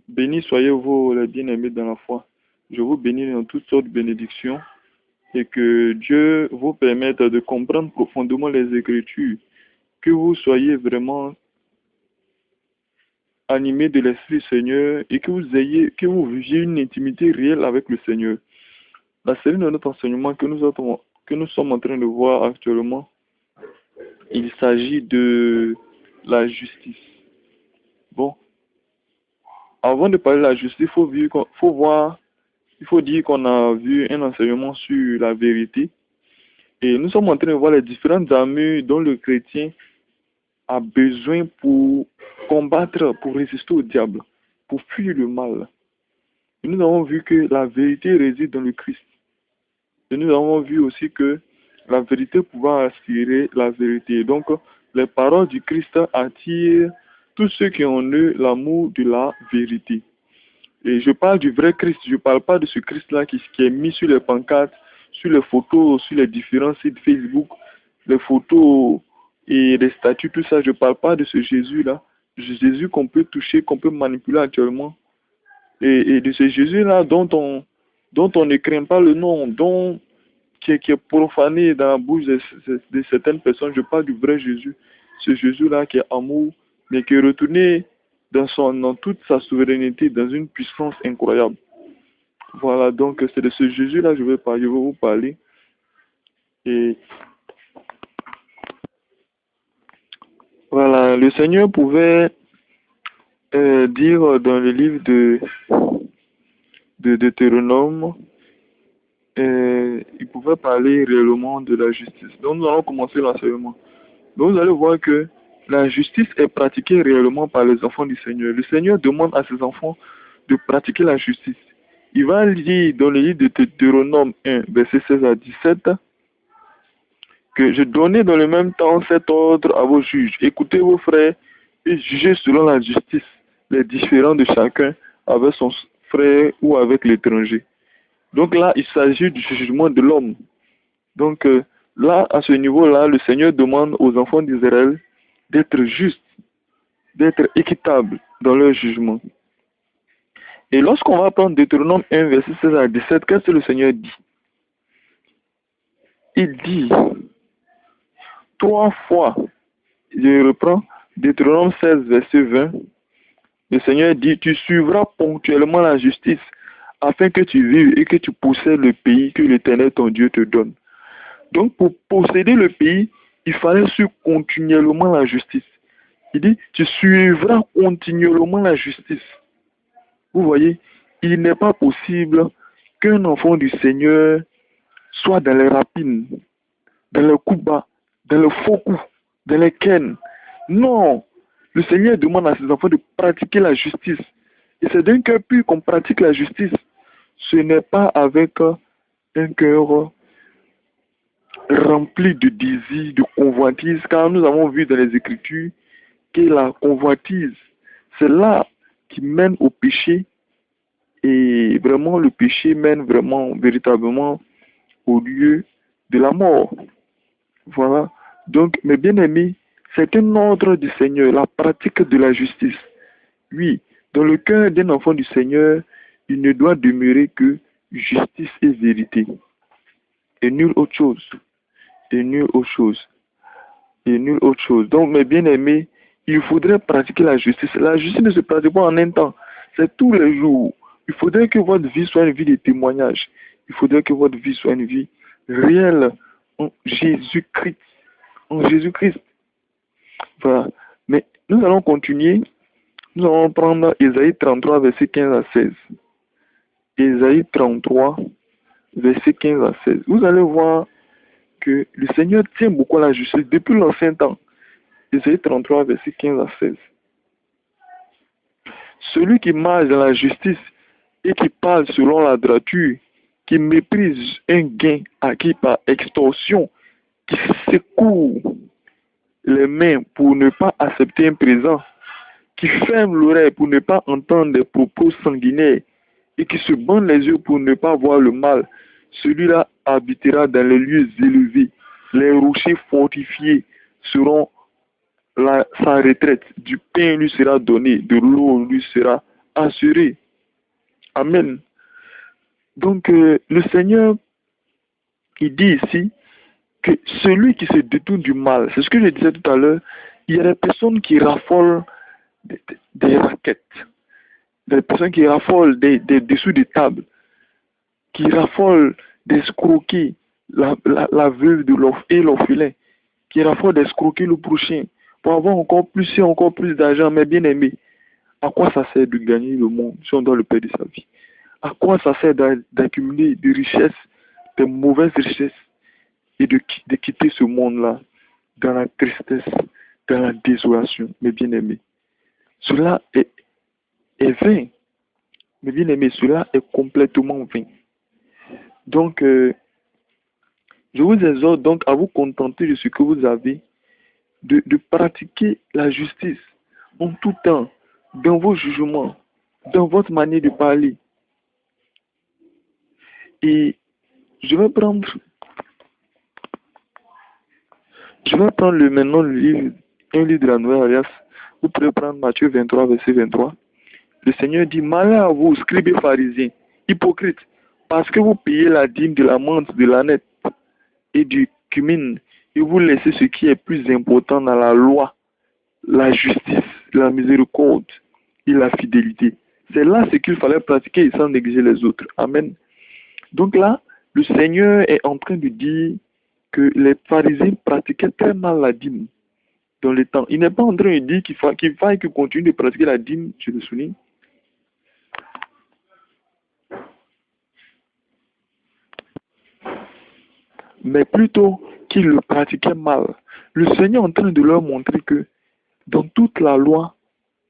Bénis soyez-vous les bien-aimés dans la foi. Je vous bénis dans toutes sortes de bénédictions et que Dieu vous permette de comprendre profondément les Écritures, que vous soyez vraiment animés de l'Esprit Seigneur et que vous viviez une intimité réelle avec le Seigneur. La série de notre enseignement que nous sommes en train de voir actuellement, il s'agit de la justice. Bon, avant de parler de la justice, il faut dire qu'on a vu un enseignement sur la vérité. Et nous sommes en train de voir les différentes armures dont le chrétien a besoin pour combattre, pour résister au diable, pour fuir le mal. Et nous avons vu que la vérité réside dans le Christ. Et nous avons vu aussi que la vérité pouvait attirer la vérité. Donc, les paroles du Christ attirent tous ceux qui ont eu l'amour de la vérité. Et je parle du vrai Christ, je ne parle pas de ce Christ-là qui est mis sur les pancartes, sur les photos, sur les différents sites Facebook, les photos et les statuts, tout ça. Je ne parle pas de ce Jésus-là. Jésus qu'on peut toucher, qu'on peut manipuler actuellement. Et de ce Jésus-là dont on ne craint pas le nom, qui est profané dans la bouche de certaines personnes. Je parle du vrai Jésus. Ce Jésus-là qui est amour, mais qui est retourné dans toute sa souveraineté, dans une puissance incroyable. Voilà, donc c'est de ce Jésus-là que je vais vous parler. Et voilà, le Seigneur pouvait dire dans le livre de Deutéronome, il pouvait parler réellement de la justice. Donc nous allons commencer l'enseignement. Donc vous allez voir que la justice est pratiquée réellement par les enfants du Seigneur. Le Seigneur demande à ses enfants de pratiquer la justice. Il va lire dans le livre de Deutéronome 1, verset 16 à 17, que je donnais dans le même temps cet ordre à vos juges. Écoutez vos frères et jugez selon la justice les différends de chacun avec son frère ou avec l'étranger. Donc là, il s'agit du jugement de l'homme. Donc là, à ce niveau-là, le Seigneur demande aux enfants d'Israël d'être justes, d'être équitables dans leur jugement. Et lorsqu'on va prendre Deutéronome 1, verset 16 à 17, qu'est-ce que le Seigneur dit? Il dit 3 fois, je reprends Deutéronome 16, verset 20, le Seigneur dit, tu suivras ponctuellement la justice afin que tu vives et que tu possèdes le pays que l'Éternel ton Dieu te donne. Donc pour posséder le pays, il fallait suivre continuellement la justice. Il dit, tu suivras continuellement la justice. Vous voyez, il n'est pas possible qu'un enfant du Seigneur soit dans les rapines, dans le coup bas, dans le faux coup, dans les ken. Non, le Seigneur demande à ses enfants de pratiquer la justice. Et c'est d'un cœur pur qu'on pratique la justice. Ce n'est pas avec un cœur rempli de désirs, de convoitise, car nous avons vu dans les Écritures que la convoitise, c'est là qui mène au péché. Et vraiment, le péché mène vraiment, véritablement, au lieu de la mort. Voilà. Donc, mes bien-aimés, c'est un ordre du Seigneur, la pratique de la justice. Oui, dans le cœur d'un enfant du Seigneur, il ne doit demeurer que justice et vérité. Et nulle autre chose. Et nulle autre chose. Et nulle autre chose. Donc, mes bien-aimés, il faudrait pratiquer la justice. La justice ne se pratique pas en un temps. C'est tous les jours. Il faudrait que votre vie soit une vie de témoignage. Il faudrait que votre vie soit une vie réelle en Jésus-Christ. En Jésus-Christ. Voilà. Mais nous allons continuer. Nous allons prendre Ésaïe 33, verset 15 à 16. Ésaïe 33, verset 15 à 16. Vous allez voir que le Seigneur tient beaucoup à la justice depuis l'ancien temps. Ésaïe 33, verset 15 à 16. Celui qui marche dans la justice et qui parle selon la droiture, qui méprise un gain acquis par extorsion, qui secoue les mains pour ne pas accepter un présent, qui ferme l'oreille pour ne pas entendre des propos sanguinaires et qui se bande les yeux pour ne pas voir le mal, celui-là habitera dans les lieux élevés. Les rochers fortifiés seront sa retraite. Du pain lui sera donné, de l'eau lui sera assuré. Amen. Donc, le Seigneur, il dit ici que celui qui se détourne du mal, c'est ce que je disais tout à l'heure, il y a des personnes qui raffolent des raquettes, des personnes qui raffolent des dessous des tables, qui raffolent d'escroquer la veuve et l'orphelin, qui raffolent d'escroquer le prochain pour avoir encore plus et encore plus d'argent. Mais bien aimé, à quoi ça sert de gagner le monde si on doit le perdre de sa vie? À quoi ça sert d'accumuler des richesses, des mauvaises richesses, et de quitter ce monde-là dans la tristesse, dans la désolation, mes bien-aimés? Cela est vain. Mes bien-aimés, cela est complètement vain. Donc, je vous exhorte donc à vous contenter de ce que vous avez, de pratiquer la justice en tout temps, dans vos jugements, dans votre manière de parler. Et je vais prendre maintenant un livre de la Nouvelle Alliance. Vous pouvez prendre Matthieu 23, verset 23. Le Seigneur dit: malheur à vous, scribes et pharisiens, hypocrites, parce que vous payez la dîme de la menthe, de l'âneth et du cumin, et vous laissez ce qui est plus important dans la loi, la justice, la miséricorde et la fidélité. C'est là ce qu'il fallait pratiquer sans négliger les autres. Amen. Donc là, le Seigneur est en train de dire que les pharisiens pratiquaient très mal la dîme dans le temps. Il n'est pas en train de dire qu'il faille qu'ils continuent de pratiquer la dîme, je le souligne, mais plutôt qu'ils le pratiquaient mal. Le Seigneur est en train de leur montrer que dans toute la loi,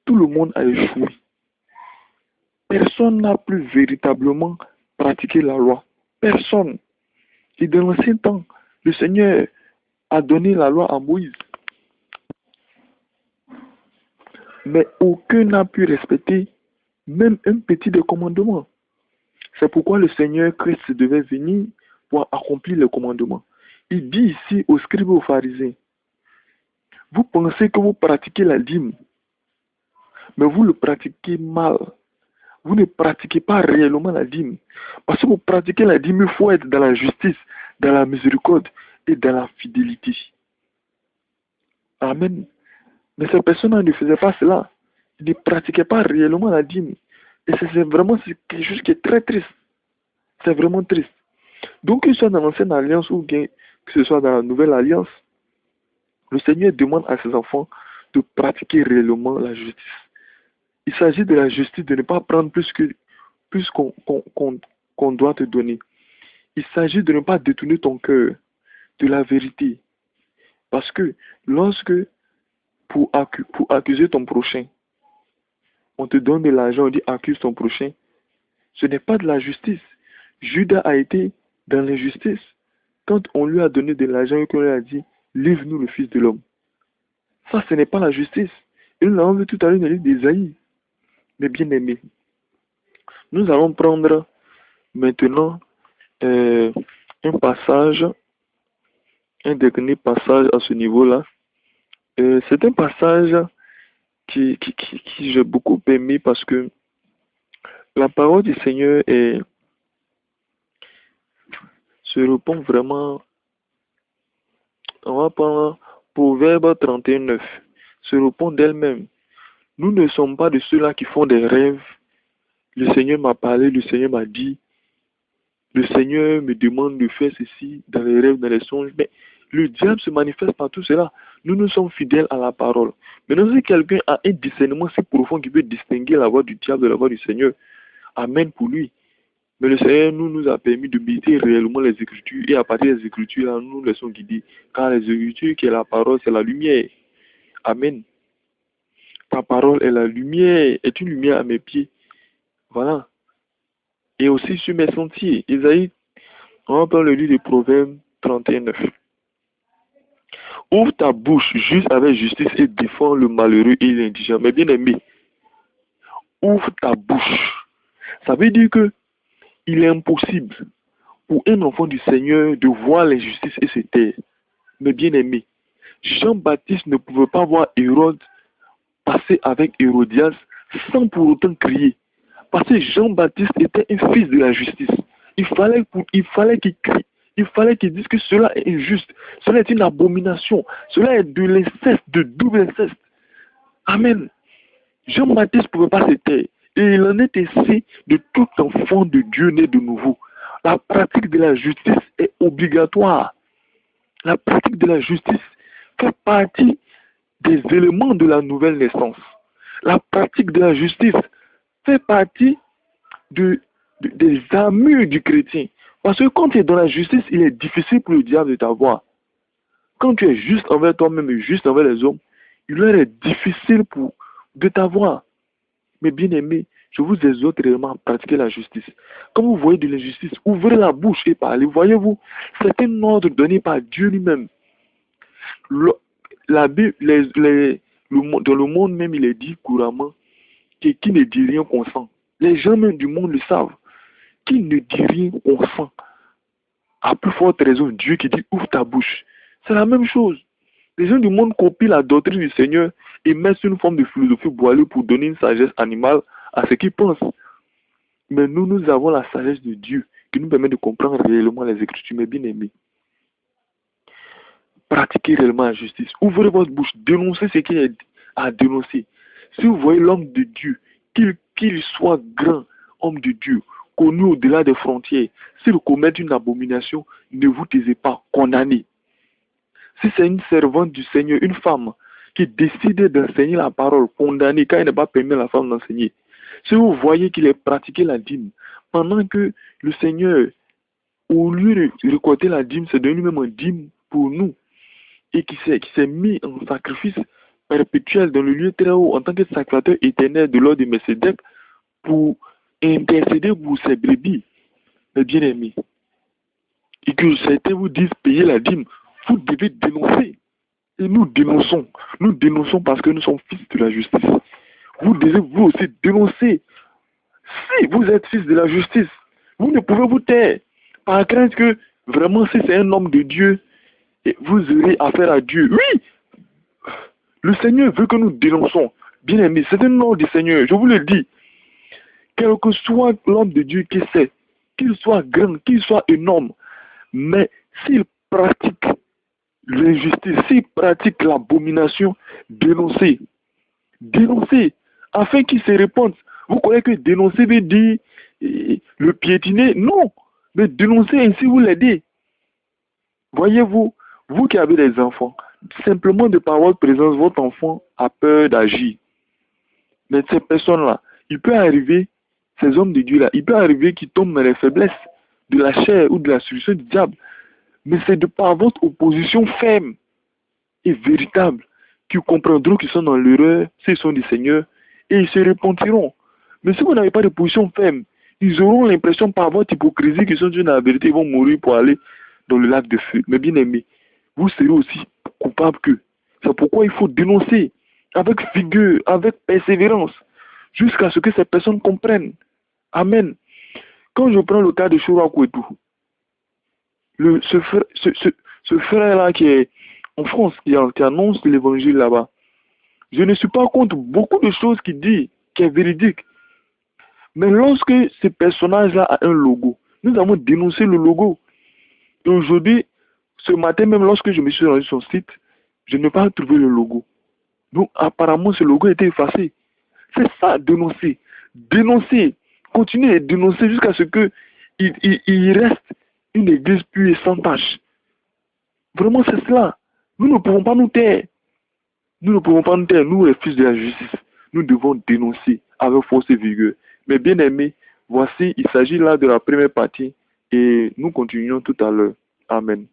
tout le monde a échoué. Personne n'a plus véritablement pratiqué la loi. Personne. Et dans l'ancien temps, le Seigneur a donné la loi à Moïse. Mais aucun n'a pu respecter même un petit des commandements. C'est pourquoi le Seigneur Christ devait venir pour accomplir les commandements. Il dit ici aux scribes et aux pharisiens: vous pensez que vous pratiquez la dîme, mais vous le pratiquez mal. Vous ne pratiquez pas réellement la dîme. Parce que vous pratiquez la dîme, il faut être dans la justice, dans la miséricorde et dans la fidélité. Amen. Mais ces personnes ne faisaient pas cela. Ils ne pratiquaient pas réellement la dîme. Et c'est vraiment quelque chose qui est très triste. C'est vraiment triste. Donc, que ce soit dans l'ancienne alliance ou bien que ce soit dans la nouvelle alliance, le Seigneur demande à ses enfants de pratiquer réellement la justice. Il s'agit de la justice, de ne pas prendre plus qu'on doit te donner. Il s'agit de ne pas détourner ton cœur de la vérité. Parce que lorsque, pour accuser ton prochain, on te donne de l'argent, on dit accuse ton prochain, ce n'est pas de la justice. Judas a été dans l'injustice quand on lui a donné de l'argent et qu'on lui a dit livre-nous le Fils de l'homme. Ça, ce n'est pas la justice. Et nous l'avons vu tout à l'heure dans le livre d'Ésaïe. Mais bien aimés, nous allons prendre maintenant un passage, un dernier passage à ce niveau-là. C'est un passage qui j'ai beaucoup aimé parce que la parole du Seigneur se répond vraiment. On va prendre Proverbe 31:9. Se répond d'elle-même. Nous ne sommes pas de ceux-là qui font des rêves. Le Seigneur m'a parlé, le Seigneur m'a dit. Le Seigneur me demande de faire ceci dans les rêves, dans les songes. Mais le diable se manifeste par tout cela. Nous sommes fidèles à la parole. Maintenant, si quelqu'un a un discernement si profond qui peut distinguer la voix du diable de la voix du Seigneur, amen pour lui. Mais le Seigneur nous a permis de méditer réellement les Écritures. Et à partir des Écritures, là, nous nous laissons guider. Car les Écritures, qui est la parole, c'est la lumière. Amen. Ta parole est la lumière, est une lumière à mes pieds. Voilà. Et aussi sur mes sentiers. Isaïe, on va prendre le livre de Proverbes 31:9. Ouvre ta bouche juste avec justice et défends le malheureux et l'indigent. Mais bien aimé, ouvre ta bouche. Ça veut dire que il est impossible pour un enfant du Seigneur de voir l'injustice et se taire. Mais bien aimé, Jean-Baptiste ne pouvait pas voir Hérode passer avec Hérodias sans pour autant crier. Parce que Jean-Baptiste était un fils de la justice. Il fallait qu'il crie. Il fallait qu'il dise que cela est injuste. Cela est une abomination. Cela est de l'inceste, de double inceste. Amen. Jean-Baptiste ne pouvait pas se taire. Et il en est ainsi de tout enfant de Dieu né de nouveau. La pratique de la justice est obligatoire. La pratique de la justice fait partie des éléments de la nouvelle naissance. La pratique de la justice fait partie des armures du chrétien. Parce que quand tu es dans la justice, il est difficile pour le diable de t'avoir. Quand tu es juste envers toi-même et juste envers les hommes, il leur est difficile de t'avoir. Mais bien aimé, je vous exhorte réellement à pratiquer la justice. Quand vous voyez de l'injustice, ouvrez la bouche et parlez. Voyez-vous, c'est un ordre donné par Dieu lui-même. Dans le monde même, il est dit couramment que qui ne dit rien consent. Les gens même du monde le savent. Qui ne dit rien consent. À plus forte raison, Dieu qui dit ouvre ta bouche. C'est la même chose. Les gens du monde copient la doctrine du Seigneur et mettent une forme de philosophie voilée pour donner une sagesse animale à ce qu'ils pensent. Mais nous avons la sagesse de Dieu qui nous permet de comprendre réellement les Écritures. Mais bien aimés, pratiquez réellement la justice. Ouvrez votre bouche, dénoncez ce qui est à dénoncer. Si vous voyez l'homme de Dieu, qu'il soit grand, homme de Dieu, connu au-delà des frontières, s'il commet une abomination, ne vous taisez pas, condamnez. Si c'est une servante du Seigneur, une femme, qui décide d'enseigner la parole, condamnée car elle n'a pas permis à la femme d'enseigner. Si vous voyez qu'il est pratiqué la dîme, pendant que le Seigneur, au lieu de récolter la dîme, c'est devenu même un dîme pour nous, et qui s'est mis en sacrifice perpétuel dans le lieu très haut en tant que sacrificateur éternel de l'ordre de Melchisédek pour intercéder pour ses brebis, mes bien-aimés. Et que certains vous disent payer la dîme, vous devez dénoncer. Et nous dénonçons. Nous dénonçons parce que nous sommes fils de la justice. Vous devez vous aussi dénoncer. Si vous êtes fils de la justice, vous ne pouvez vous taire. Par crainte que vraiment si c'est un homme de Dieu, et vous aurez affaire à Dieu. Oui, le Seigneur veut que nous dénonçons. Bien aimé, c'est un ordre du Seigneur, je vous le dis. Quel que soit l'homme de Dieu qui sait, qu'il soit grand, qu'il soit énorme, mais s'il pratique l'injustice, s'il pratique l'abomination, dénoncez. Dénoncez, afin qu'il se répande. Vous croyez que dénoncer veut dire le piétiner? Non, mais dénoncer ainsi vous l'aidez. Voyez-vous, vous qui avez des enfants, simplement de par votre présence, votre enfant a peur d'agir. Mais ces personnes-là, il peut arriver, ces hommes de Dieu-là, il peut arriver qu'ils tombent dans les faiblesses de la chair ou de la solution du diable. Mais c'est de par votre opposition ferme et véritable qu'ils comprendront qu'ils sont dans l'erreur, s'ils sont des seigneurs, et ils se repentiront. Mais si vous n'avez pas de position ferme, ils auront l'impression par votre hypocrisie qu'ils sont dans la vérité, ils vont mourir pour aller dans le lac de feu. Mais bien aimé, vous serez aussi coupable qu'eux. C'est pourquoi il faut dénoncer avec vigueur, avec persévérance, jusqu'à ce que ces personnes comprennent. Amen. Quand je prends le cas de Chourakou et tout, ce frère-là qui est en France, qui annonce l'évangile là-bas, je ne suis pas contre beaucoup de choses qu'il dit, qui est véridique. Mais lorsque ce personnage-là a un logo, nous avons dénoncé le logo. Et aujourd'hui, ce matin même, lorsque je me suis rendu sur son site, je n'ai pas trouvé le logo. Donc, apparemment, ce logo a été effacé. C'est ça, dénoncer. Dénoncer. Continuer à dénoncer jusqu'à ce qu'il reste une église pure et sans tache. Vraiment, c'est cela. Nous ne pouvons pas nous taire. Nous ne pouvons pas nous taire. Nous, les fils de la justice, nous devons dénoncer avec force et vigueur. Mais bien aimés, voici, il s'agit là de la première partie et nous continuons tout à l'heure. Amen.